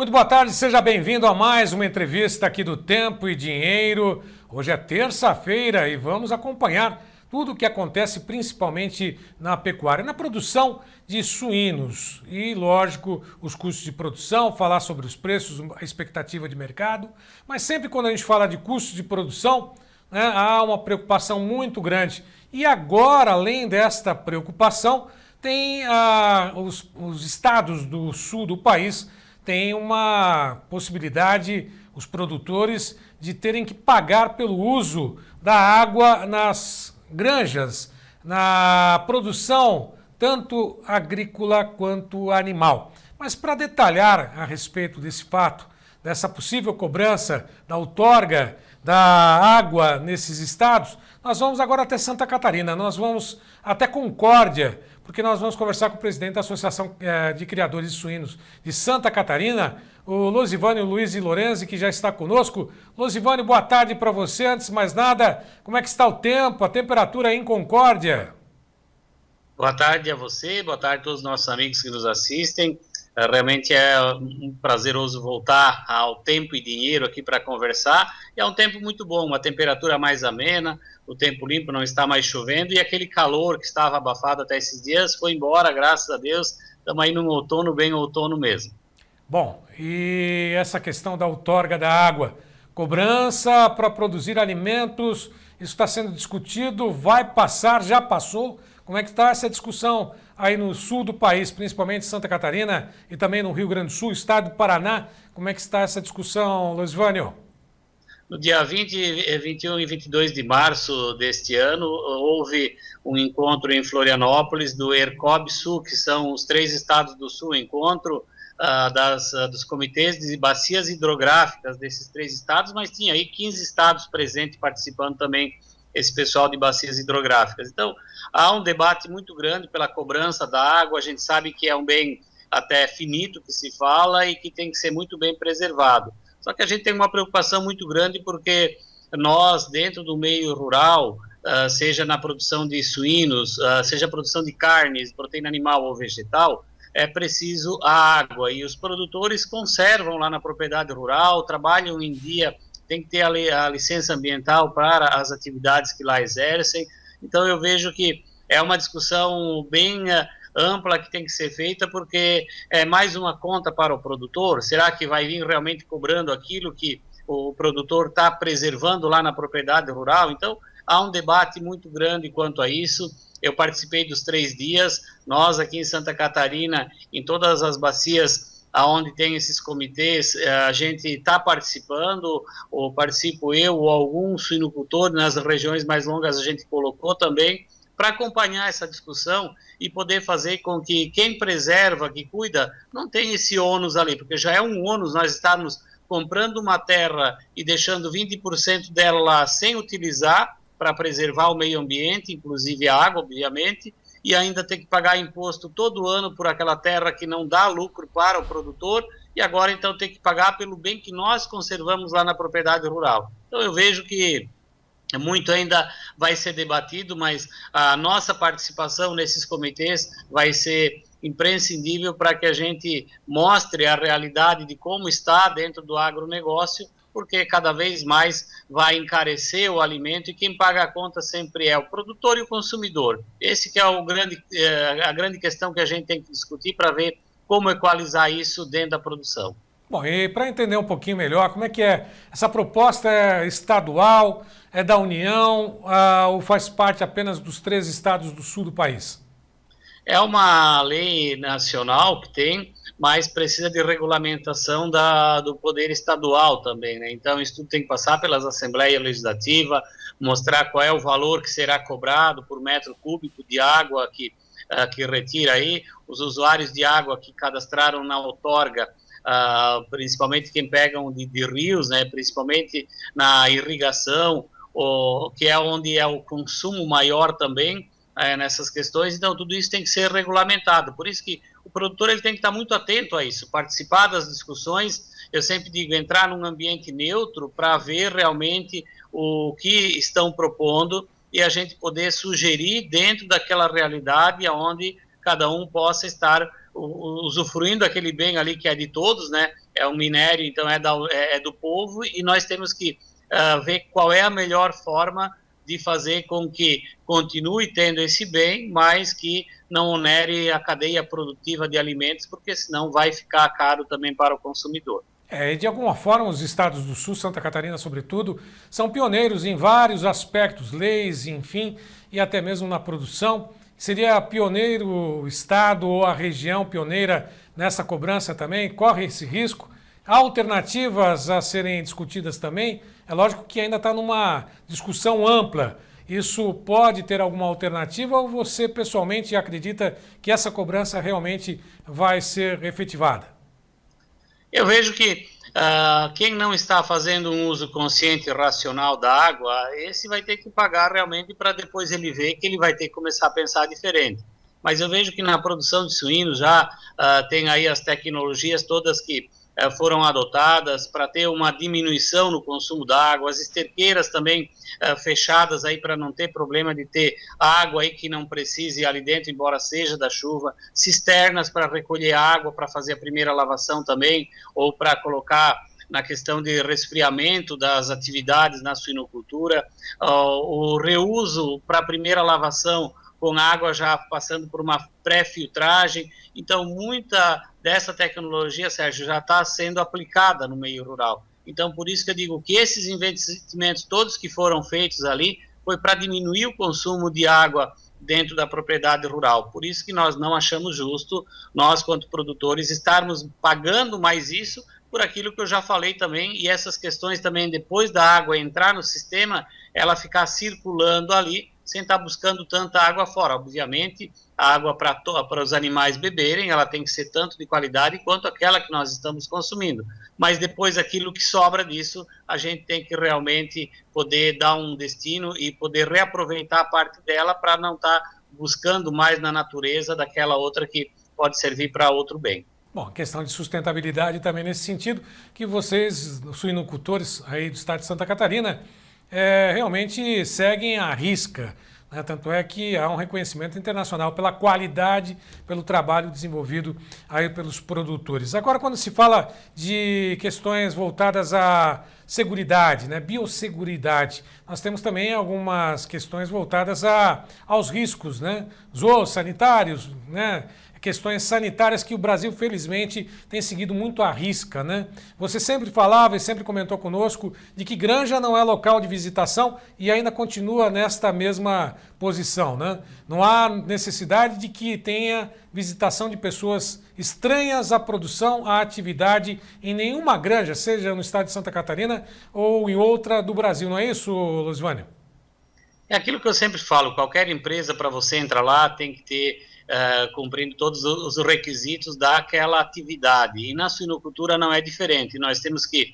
muito boa tarde, seja bem-vindo a mais uma entrevista aqui do Tempo e Dinheiro. Hoje é terça-feira e vamos acompanhar tudo o que acontece principalmente na pecuária, na produção de suínos e, lógico, os custos de produção, falar sobre os preços, a expectativa de mercado. Mas sempre quando a gente fala de custos de produção, né, há uma preocupação muito grande. E agora, além desta preocupação, tem os estados do sul do país têm uma possibilidade, os produtores, de terem que pagar pelo uso da água nas granjas, na produção, tanto agrícola quanto animal. Mas para detalhar a respeito desse fato, dessa possível cobrança da outorga da água nesses estados, nós vamos agora até Santa Catarina, nós vamos até Concórdia, porque nós vamos conversar com o presidente da Associação de Criadores de Suínos de Santa Catarina, o Losivânio Luiz e Lorenzi, que já está conosco. Losivânio, boa tarde para você. Antes de mais nada, como é que está o tempo, a temperatura aí em Concórdia? Boa tarde a você, boa tarde a todos os nossos amigos que nos assistem. Realmente é um prazeroso voltar ao Tempo e Dinheiro aqui para conversar. E é um tempo muito bom, uma temperatura mais amena, o tempo limpo, não está mais chovendo, e aquele calor que estava abafado até esses dias foi embora, graças a Deus. Estamos aí num outono, bem outono mesmo. Bom, e essa questão da outorga da água, cobrança para produzir alimentos, isso está sendo discutido, vai passar, já passou? Como é que está essa discussão aí no sul do país, principalmente Santa Catarina e também no Rio Grande do Sul, estado do Paraná? Como é que está essa discussão, Losivânio? No dia 20, 21 e 22 de março deste ano, houve um encontro em Florianópolis do ERCOB Sul, que são os 3 estados do Sul, encontro dos comitês de bacias hidrográficas desses 3 estados, mas tinha aí 15 estados presentes participando também, esse pessoal de bacias hidrográficas. Então, há um debate muito grande pela cobrança da água, a gente sabe que é um bem até finito que se fala e que tem que ser muito bem preservado. Só que a gente tem uma preocupação muito grande porque nós, dentro do meio rural, seja na produção de suínos, seja a produção de carnes, proteína animal ou vegetal, é preciso a água. E os produtores conservam lá na propriedade rural, trabalham em dia, tem que ter a licença ambiental para as atividades que lá exercem. Então eu vejo que é uma discussão bem ampla que tem que ser feita, porque é mais uma conta para o produtor. Será que vai vir realmente cobrando aquilo que o produtor está preservando lá na propriedade rural? Então há um debate muito grande quanto a isso. Eu participei dos 3 dias, nós aqui em Santa Catarina, em todas as bacias onde tem esses comitês, a gente está participando, ou participo eu ou algum suinocultor, nas regiões mais longas a gente colocou também, para acompanhar essa discussão e poder fazer com que quem preserva, que cuida, não tenha esse ônus ali, porque já é um ônus nós estarmos comprando uma terra e deixando 20% dela lá sem utilizar, para preservar o meio ambiente, inclusive a água, obviamente, e ainda ter que pagar imposto todo ano por aquela terra que não dá lucro para o produtor, e agora então ter que pagar pelo bem que nós conservamos lá na propriedade rural. Então eu vejo que muito ainda vai ser debatido, mas a nossa participação nesses comitês vai ser imprescindível para que a gente mostre a realidade de como está dentro do agronegócio, porque cada vez mais vai encarecer o alimento e quem paga a conta sempre é o produtor e o consumidor. Esse que é a grande questão que a gente tem que discutir para ver como equalizar isso dentro da produção. Bom, e para entender um pouquinho melhor, como é que é? Essa proposta é estadual, é da União, ou faz parte apenas dos 3 estados do sul do país? É uma lei nacional que tem, mas precisa de regulamentação do poder estadual também, né? Então isso tudo tem que passar pelas Assembleias Legislativas, mostrar qual é o valor que será cobrado por metro cúbico de água que retira aí, os usuários de água que cadastraram na outorga, principalmente quem pegam de rios, né, principalmente na irrigação, que é onde é o consumo maior também, nessas questões. Então tudo isso tem que ser regulamentado, por isso que o produtor ele tem que estar muito atento a isso, participar das discussões. Eu sempre digo, entrar num ambiente neutro para ver realmente o que estão propondo e a gente poder sugerir dentro daquela realidade onde cada um possa estar usufruindo aquele bem ali que é de todos, né? é um minério, então é do povo, e nós temos que ver qual é a melhor forma de fazer com que continue tendo esse bem, mas que não onere a cadeia produtiva de alimentos, porque senão vai ficar caro também para o consumidor. E de alguma forma, os estados do Sul, Santa Catarina sobretudo, são pioneiros em vários aspectos, leis, enfim, e até mesmo na produção. Seria pioneiro o estado ou a região pioneira nessa cobrança também? Corre esse risco? Há alternativas a serem discutidas também? É lógico que ainda está numa discussão ampla. Isso pode ter alguma alternativa ou você pessoalmente acredita que essa cobrança realmente vai ser efetivada? Eu vejo que quem não está fazendo um uso consciente e racional da água, esse vai ter que pagar realmente para depois ele ver que ele vai ter que começar a pensar diferente. Mas eu vejo que na produção de suínos já tem aí as tecnologias todas que foram adotadas para ter uma diminuição no consumo da água, as esterqueiras também fechadas aí para não ter problema de ter água aí que não precise ali dentro, embora seja da chuva, cisternas para recolher água, para fazer a primeira lavação também, ou para colocar na questão de resfriamento das atividades na suinocultura, o reuso para a primeira lavação com água já passando por uma pré-filtragem. Então, muita dessa tecnologia, Sérgio, já está sendo aplicada no meio rural. Então, por isso que eu digo que esses investimentos todos que foram feitos ali foi para diminuir o consumo de água dentro da propriedade rural. Por isso que nós não achamos justo, nós, quanto produtores, estarmos pagando mais isso por aquilo que eu já falei também, e essas questões também, depois da água entrar no sistema, ela ficar circulando ali, sem estar buscando tanta água fora. Obviamente, a água para os animais beberem, ela tem que ser tanto de qualidade quanto aquela que nós estamos consumindo. Mas depois, aquilo que sobra disso, a gente tem que realmente poder dar um destino e poder reaproveitar a parte dela para não estar buscando mais na natureza daquela outra que pode servir para outro bem. Bom, questão de sustentabilidade também nesse sentido, que vocês, suinocultores aí do estado de Santa Catarina, realmente seguem à risca, né? Tanto é que há um reconhecimento internacional pela qualidade, pelo trabalho desenvolvido aí pelos produtores. Agora, quando se fala de questões voltadas à seguridade, né? Biosseguridade, nós temos também algumas questões voltadas aos riscos, né? Zoossanitários, né? Questões sanitárias que o Brasil, felizmente, tem seguido muito à risca, né? Você sempre falava e sempre comentou conosco de que granja não é local de visitação e ainda continua nesta mesma posição, né? Não há necessidade de que tenha visitação de pessoas estranhas à produção, à atividade em nenhuma granja, seja no estado de Santa Catarina ou em outra do Brasil. Não é isso, Losivânio? É aquilo que eu sempre falo, qualquer empresa, para você entrar lá, tem que ter cumprindo todos os requisitos daquela atividade. E na suinocultura não é diferente. Nós temos que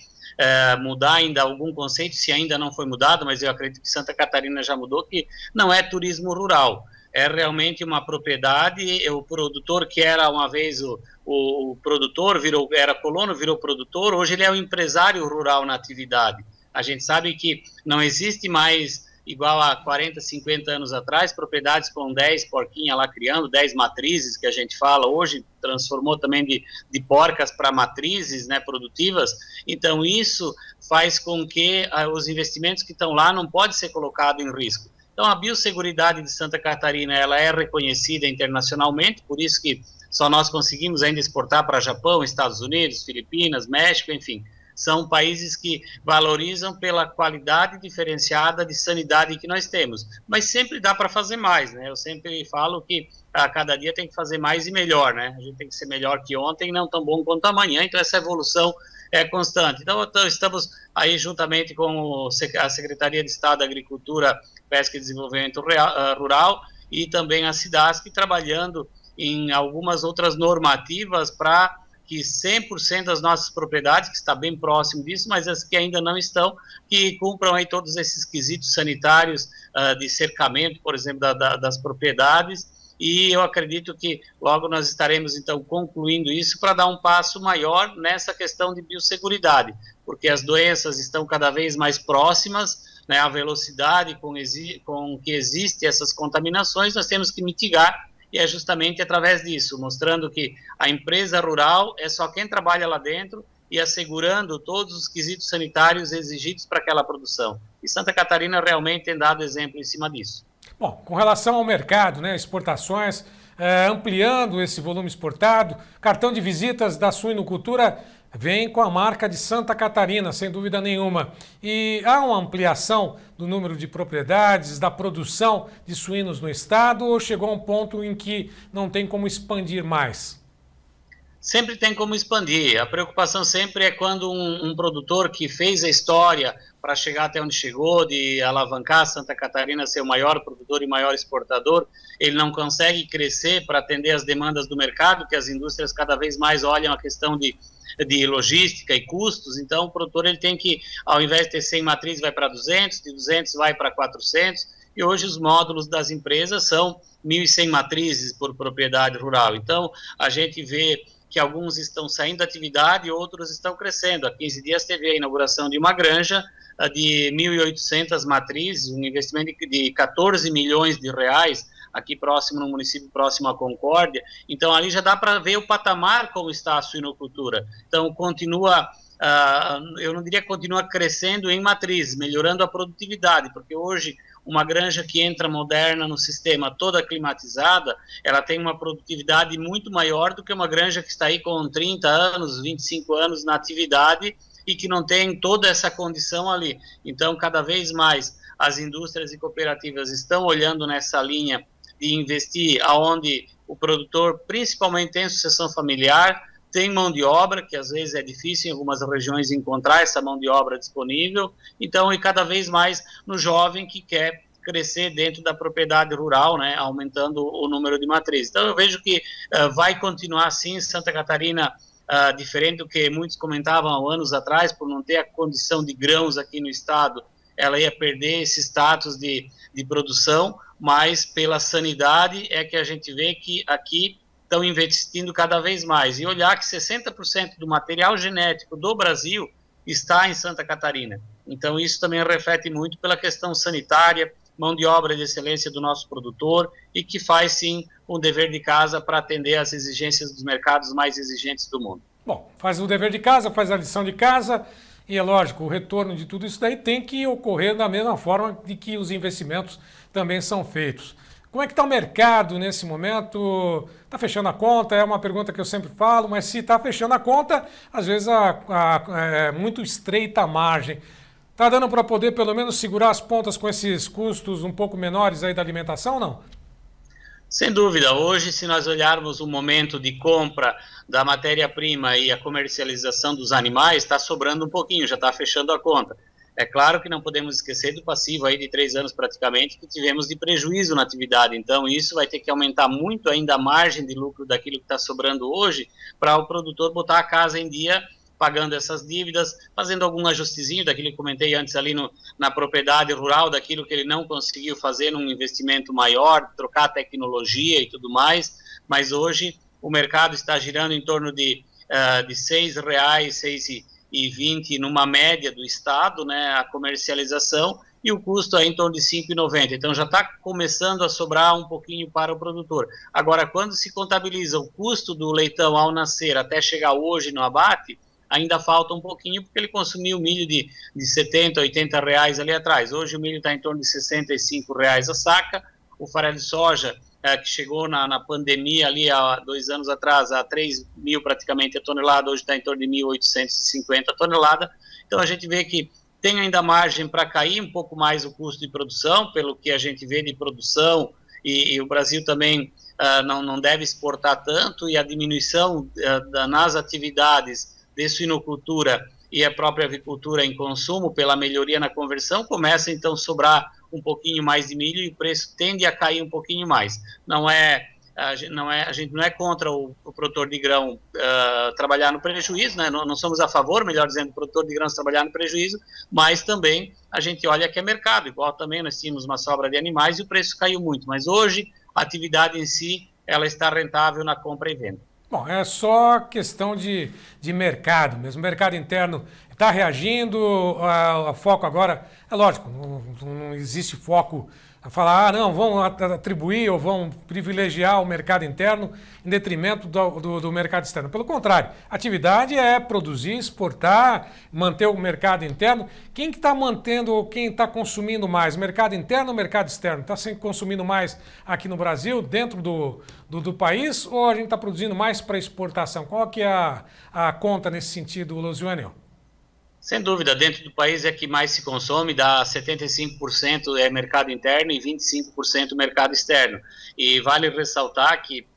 mudar ainda algum conceito, se ainda não foi mudado, mas eu acredito que Santa Catarina já mudou, que não é turismo rural. É realmente uma propriedade, o produtor que era uma vez o produtor, era colono, virou produtor, hoje ele é um empresário rural na atividade. A gente sabe que não existe mais igual a 40, 50 anos atrás, propriedades com 10 porquinhas lá criando, 10 matrizes que a gente fala, hoje transformou também de porcas para matrizes, né, produtivas. Então isso faz com que os investimentos que estão lá não podem ser colocados em risco. Então a biosseguridade de Santa Catarina, ela é reconhecida internacionalmente, por isso que só nós conseguimos ainda exportar para Japão, Estados Unidos, Filipinas, México, enfim. São países que valorizam pela qualidade diferenciada de sanidade que nós temos. Mas sempre dá para fazer mais, né? Eu sempre falo que a cada dia tem que fazer mais e melhor, né? A gente tem que ser melhor que ontem, não tão bom quanto amanhã, então essa evolução é constante. Então estamos aí juntamente com a Secretaria de Estado da Agricultura, Pesca e Desenvolvimento Rural e também a SIDASC trabalhando em algumas outras normativas para que 100% das nossas propriedades, que está bem próximo disso, mas as que ainda não estão, que cumpram aí todos esses quesitos sanitários de cercamento, por exemplo, das propriedades, e eu acredito que logo nós estaremos, então, concluindo isso para dar um passo maior nessa questão de biosseguridade, porque as doenças estão cada vez mais próximas, né, a velocidade com que existem essas contaminações, nós temos que mitigar, e é justamente através disso, mostrando que a empresa rural é só quem trabalha lá dentro e assegurando todos os quesitos sanitários exigidos para aquela produção. E Santa Catarina realmente tem dado exemplo em cima disso. Bom, com relação ao mercado, né, exportações, ampliando esse volume exportado, cartão de visitas da suinocultura vem com a marca de Santa Catarina, sem dúvida nenhuma. E há uma ampliação do número de propriedades, da produção de suínos no estado, ou chegou a um ponto em que não tem como expandir mais? Sempre tem como expandir. A preocupação sempre é quando um produtor que fez a história para chegar até onde chegou, de alavancar Santa Catarina a ser o maior produtor e maior exportador, ele não consegue crescer para atender as demandas do mercado, que as indústrias cada vez mais olham a questão de logística e custos. Então o produtor ele tem que, ao invés de ter 100 matrizes, vai para 200, de 200 vai para 400, e hoje os módulos das empresas são 1.100 matrizes por propriedade rural. Então a gente vê que alguns estão saindo da atividade e outros estão crescendo. Há 15 dias teve a inauguração de uma granja de 1.800 matrizes, um investimento de 14 milhões de reais, aqui próximo, no município próximo à Concórdia. Então ali já dá para ver o patamar como está a suinocultura. Então continua, eu não diria que continua crescendo em matrizes, melhorando a produtividade, porque hoje uma granja que entra moderna no sistema, toda climatizada, ela tem uma produtividade muito maior do que uma granja que está aí com 30 anos, 25 anos na atividade e que não tem toda essa condição ali. Então, cada vez mais as indústrias e cooperativas estão olhando nessa linha de investir aonde o produtor principalmente tem sucessão familiar, tem mão de obra, que às vezes é difícil em algumas regiões encontrar essa mão de obra disponível, então, e cada vez mais no jovem que quer crescer dentro da propriedade rural, né, aumentando o número de matrizes. Então, eu vejo que vai continuar assim. Santa Catarina, diferente do que muitos comentavam há anos atrás, por não ter a condição de grãos aqui no estado, ela ia perder esse status de produção, mas pela sanidade é que a gente vê que aqui estão investindo cada vez mais. E olhar que 60% do material genético do Brasil está em Santa Catarina. Então isso também reflete muito pela questão sanitária, mão de obra de excelência do nosso produtor e que faz sim um dever de casa para atender às exigências dos mercados mais exigentes do mundo. Bom, faz o dever de casa, faz a lição de casa e é lógico, o retorno de tudo isso daí tem que ocorrer da mesma forma de que os investimentos também são feitos. Como é que está o mercado nesse momento? Está fechando a conta? É uma pergunta que eu sempre falo, mas se está fechando a conta, às vezes é muito estreita a margem. Está dando para poder pelo menos segurar as pontas com esses custos um pouco menores aí da alimentação ou não? Sem dúvida, hoje se nós olharmos o momento de compra da matéria-prima e a comercialização dos animais, está sobrando um pouquinho, já está fechando a conta. É claro que não podemos esquecer do passivo aí de 3 anos praticamente que tivemos de prejuízo na atividade, então isso vai ter que aumentar muito ainda a margem de lucro daquilo que está sobrando hoje para o produtor botar a casa em dia, pagando essas dívidas, fazendo algum ajustezinho daquilo que comentei antes ali na propriedade rural, daquilo que ele não conseguiu fazer num investimento maior, trocar tecnologia e tudo mais, mas hoje o mercado está girando em torno de R$6, R$6,20 numa média do estado, né, a comercialização, e o custo é em torno de R$5,90. Então já está começando a sobrar um pouquinho para o produtor. Agora, quando se contabiliza o custo do leitão ao nascer até chegar hoje no abate, ainda falta um pouquinho, porque ele consumiu milho de R$70, R$80 ali atrás. Hoje o milho está em torno de R$65 a saca. O farelo de soja, que chegou na pandemia ali há 2 anos atrás, a 3 mil praticamente a tonelada, hoje está em torno de 1.850 a tonelada. Então a gente vê que tem ainda margem para cair um pouco mais o custo de produção, pelo que a gente vê de produção, e o Brasil também não deve exportar tanto, e a diminuição nas atividades de suinocultura e a própria avicultura em consumo, pela melhoria na conversão, começa então a sobrar um pouquinho mais de milho e o preço tende a cair um pouquinho mais. A gente não é contra o produtor de grão trabalhar no prejuízo, né? Não somos a favor, melhor dizendo, do produtor de grãos trabalhar no prejuízo, mas também a gente olha que é mercado, igual também nós tínhamos uma sobra de animais e o preço caiu muito, mas hoje a atividade em si, ela está rentável na compra e venda. Bom, é só questão de mercado mesmo. O mercado interno está reagindo, o foco agora, é lógico, não existe foco a falar, não, vão atribuir ou vão privilegiar o mercado interno em detrimento do mercado externo. Pelo contrário, a atividade é produzir, exportar, manter o mercado interno. Quem que está mantendo ou quem está consumindo mais? Mercado interno ou mercado externo? Está sempre consumindo mais aqui no Brasil, dentro do país, ou a gente está produzindo mais para exportação? Qual que é a conta nesse sentido, Losiane? Sem dúvida, dentro do país é que mais se consome, dá 75% é mercado interno e 25% mercado externo. E vale ressaltar que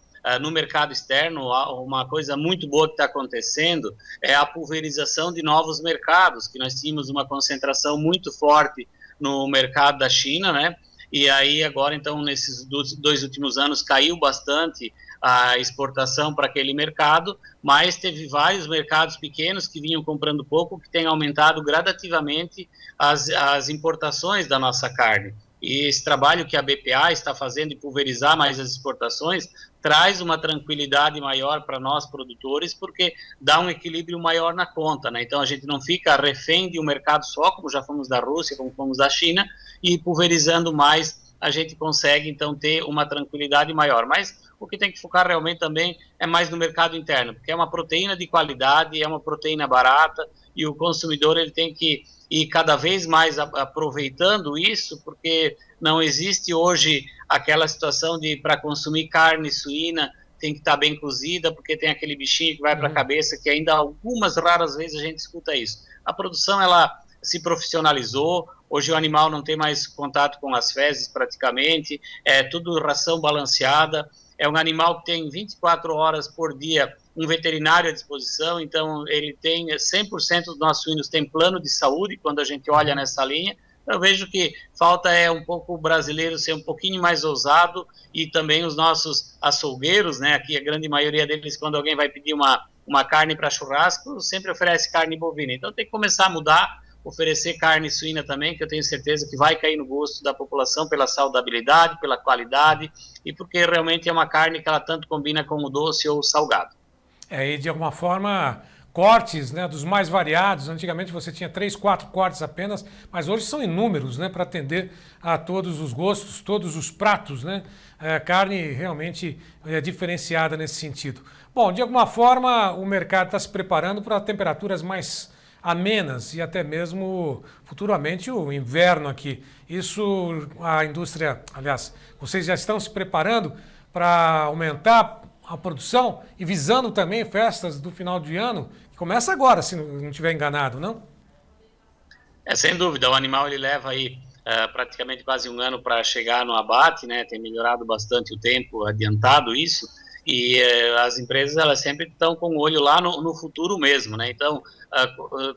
no mercado externo, uma coisa muito boa que está acontecendo é a pulverização de novos mercados, que nós tínhamos uma concentração muito forte no mercado da China, né? E aí agora, então, nesses 2 últimos anos, caiu bastante a exportação para aquele mercado, mas teve vários mercados pequenos que vinham comprando pouco, que têm aumentado gradativamente as importações da nossa carne. E esse trabalho que a BPA está fazendo de pulverizar mais as exportações traz uma tranquilidade maior para nós produtores, porque dá um equilíbrio maior na conta, né? Então a gente não fica refém de um mercado só, como já fomos da Rússia, como fomos da China, e pulverizando mais a gente consegue então ter uma tranquilidade maior. Mas o que tem que focar realmente também é mais no mercado interno, porque é uma proteína de qualidade, é uma proteína barata, e o consumidor ele tem que ir cada vez mais aproveitando isso, porque não existe hoje aquela situação de para consumir carne suína tem que estar bem cozida, porque tem aquele bichinho que vai para a cabeça, que ainda algumas raras vezes a gente escuta isso. A produção ela se profissionalizou, hoje o animal não tem mais contato com as fezes praticamente, é tudo ração balanceada, é um animal que tem 24 horas por dia um veterinário à disposição, então ele tem 100% dos nossos suínos tem plano de saúde, quando a gente olha nessa linha. Eu vejo que falta um pouco o brasileiro ser um pouquinho mais ousado, e também os nossos açougueiros, né, aqui a grande maioria deles, quando alguém vai pedir uma carne para churrasco, sempre oferece carne bovina, então tem que começar a mudar, oferecer carne suína também, que eu tenho certeza que vai cair no gosto da população pela saudabilidade, pela qualidade, e porque realmente é uma carne que ela tanto combina com o doce ou o salgado. E de alguma forma, cortes, né, dos mais variados. Antigamente você tinha 3, 4 cortes apenas, mas hoje são inúmeros, né, para atender a todos os gostos, todos os pratos, né? Carne realmente diferenciada nesse sentido. Bom, de alguma forma o mercado está se preparando para temperaturas mais amenas e até mesmo futuramente o inverno aqui. Isso a indústria, aliás, vocês já estão se preparando para aumentar a produção e visando também festas do final de ano, que começa agora, se não estiver enganado, não? Sem dúvida, o animal ele leva aí praticamente quase um ano para chegar no abate, né? Tem melhorado bastante o tempo, adiantado isso, e as empresas elas sempre estão com o olho lá no futuro mesmo, né? Então,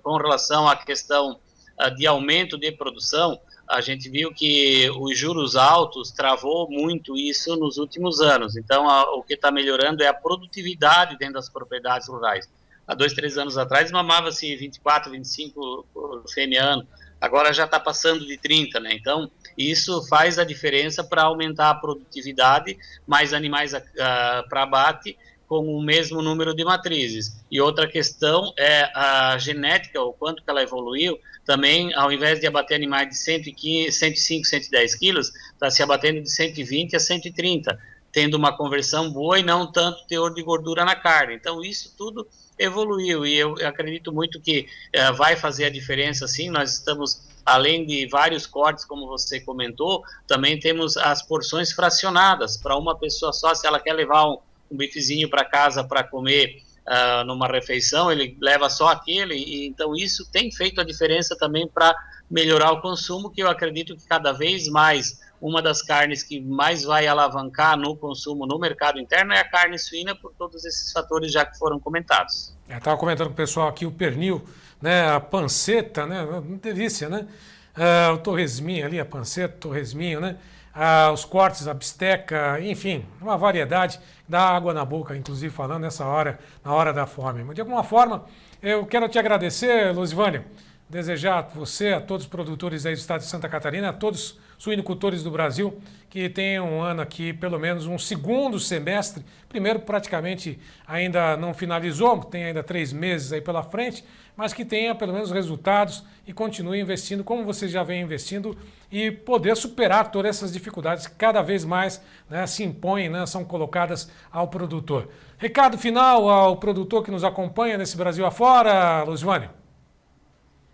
com relação à questão de aumento de produção, a gente viu que os juros altos travou muito isso nos últimos anos. Então, o que está melhorando é a produtividade dentro das propriedades rurais. Há 2, 3 anos atrás, mamava-se 24, 25 por fêmea ano. Agora já está passando de 30, né? Então, isso faz a diferença para aumentar a produtividade, mais animais para abate, com o mesmo número de matrizes. E outra questão é a genética, o quanto que ela evoluiu. Também, ao invés de abater animais de 115, 105, 110 quilos, está se abatendo de 120 a 130, tendo uma conversão boa e não tanto teor de gordura na carne. Então, isso tudo evoluiu, e eu acredito muito que vai fazer a diferença, sim. Nós estamos, além de vários cortes, como você comentou, também temos as porções fracionadas, para uma pessoa só, se ela quer levar um bifezinho para casa para comer numa refeição, ele leva só aquele, e então isso tem feito a diferença também para melhorar o consumo, que eu acredito que cada vez mais uma das carnes que mais vai alavancar no consumo no mercado interno é a carne suína, por todos esses fatores já que foram comentados. Estava comentando com o pessoal aqui o pernil, né, a panceta, né, uma delícia, né? O torresminho ali, a panceta, torresminho, né? Os cortes, a bisteca, enfim, uma variedade, dá água na boca, inclusive falando nessa hora, na hora da fome. Mas de alguma forma, eu quero te agradecer, Losivânia, desejar a você, a todos os produtores aí do estado de Santa Catarina, a todos os suinocultores do Brasil, que tenham um ano aqui, pelo menos um segundo semestre. Primeiro praticamente ainda não finalizou, tem ainda 3 meses aí pela frente, mas que tenha pelo menos resultados e continue investindo como você já vem investindo e poder superar todas essas dificuldades que cada vez mais, né, se impõem, né, são colocadas ao produtor. Recado final ao produtor que nos acompanha nesse Brasil afora, Luzvânio.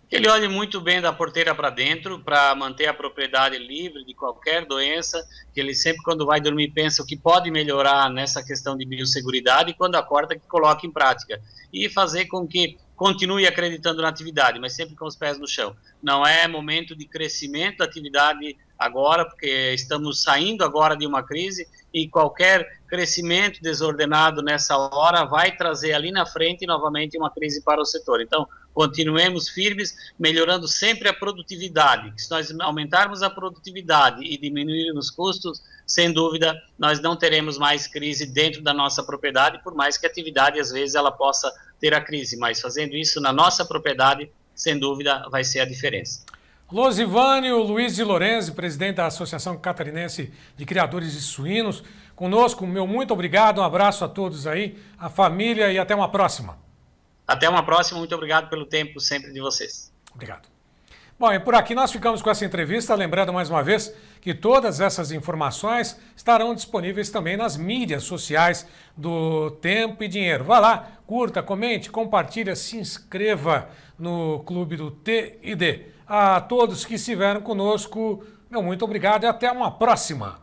Que ele olhe muito bem da porteira para dentro, para manter a propriedade livre de qualquer doença, que ele sempre, quando vai dormir, pensa o que pode melhorar nessa questão de biosseguridade, e quando acorda, que coloque em prática. E fazer com que continue acreditando na atividade, mas sempre com os pés no chão. Não é momento de crescimento da atividade agora, porque estamos saindo agora de uma crise, e qualquer crescimento desordenado nessa hora vai trazer ali na frente novamente uma crise para o setor. Então, continuemos firmes, melhorando sempre a produtividade. Se nós aumentarmos a produtividade e diminuirmos os custos, sem dúvida, nós não teremos mais crise dentro da nossa propriedade, por mais que a atividade, às vezes, ela possa ter a crise, mas fazendo isso na nossa propriedade, sem dúvida, vai ser a diferença. Losivânio Luiz de Lorenzi, presidente da Associação Catarinense de Criadores de Suínos, conosco. Meu muito obrigado, um abraço a todos aí, a família e até uma próxima. Até uma próxima, muito obrigado pelo tempo sempre de vocês. Obrigado. Bom, e por aqui nós ficamos com essa entrevista, lembrando mais uma vez que todas essas informações estarão disponíveis também nas mídias sociais do Tempo e Dinheiro. Vá lá, curta, comente, compartilha, se inscreva no Clube do T&D. A todos que estiveram conosco, meu muito obrigado e até uma próxima.